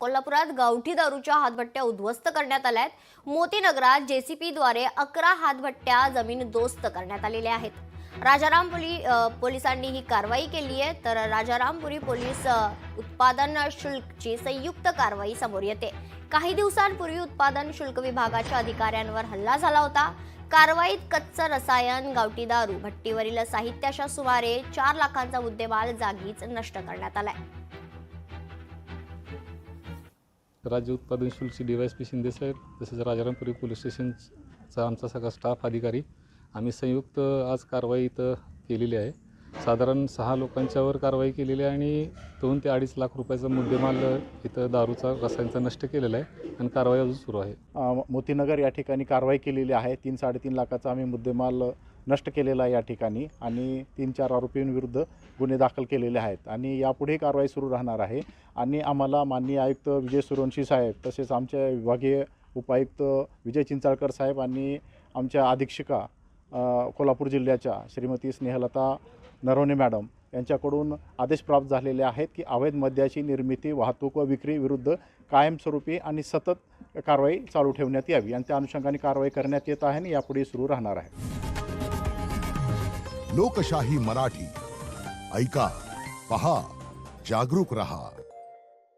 कोल्हापुरात गावठी दारूच्या हातभट्ट्या उद्ध्वस्त करण्यात आल्यात। मोतीनगरात जेसीपीद्वारे 11 हातभट्ट्या जमीनदोस्त करण्यात आलेल्या आहेत। राजारामपुरी पोलिसांनी ही कारवाई केली आहे, तर राजारामपुरी पोलीस उत्पादन शुल्कची संयुक्त कारवाई समोर येते। काही दिवसांपूर्वी उत्पादन शुल्क विभागाच्या अधिकाऱ्यांवर हल्ला झाला होता। कारवाईत कच्चं रसायन, गावठी दारू, भट्टीवरील साहित्याच्या सुमारे 4 लाखांचा मुद्देमाल जागीच नष्ट करण्यात आलाय। राज्य उत्पादन शुल्कचे DYSP शिंदे साहेब तसेच राजारामपुरी पोलीस स्टेशनचा आमचा सगळा स्टाफ अधिकारी आम्ही संयुक्त आज कारवाई इथं केलेली आहे। साधारण 6 लोकांच्यावर कारवाई केलेली आहे आणि 2 ते 2.5 लाख रुपयाचा मुद्देमाल इथं दारूचा रसायनचा नष्ट केलेला आहे आणि कारवाई अजून सुरू आहे। मोतीनगर या ठिकाणी कारवाई केलेली आहे। 3-3.5 लाखाचा आम्ही मुद्देमाल नष्ट केलेला आहे या ठिकाणी आणि 3-4 आरोपींविरुद्ध गुन्हे दाखल केलेले आहेत आणि यापुढे कारवाई सुरू राहणार आहे। आणि आम्हाला माननीय आयुक्त विजय सुरवंशी साहेब तसेच आमचे विभागीय उपायुक्त विजय चिंचाळकर साहेब आणि आमच्या अधीक्षिका कोल्हापूर जिल्ह्याच्या श्रीमती स्नेहलता नरवणे मॅडम यांच्याकडून आदेश प्राप्त झालेले आहेत की अवैध मद्याची निर्मिती, वाहतूक व विक्री विरुद्ध कायमस्वरूपी आणि सतत कारवाई चालू ठेवण्यात यावी आणि त्या अनुषंगाने कारवाई करण्यात येत आहे आणि यापुढे सुरू राहणार आहे। लोकशाही मराठी ऐका, पहा, जागरूक रहा।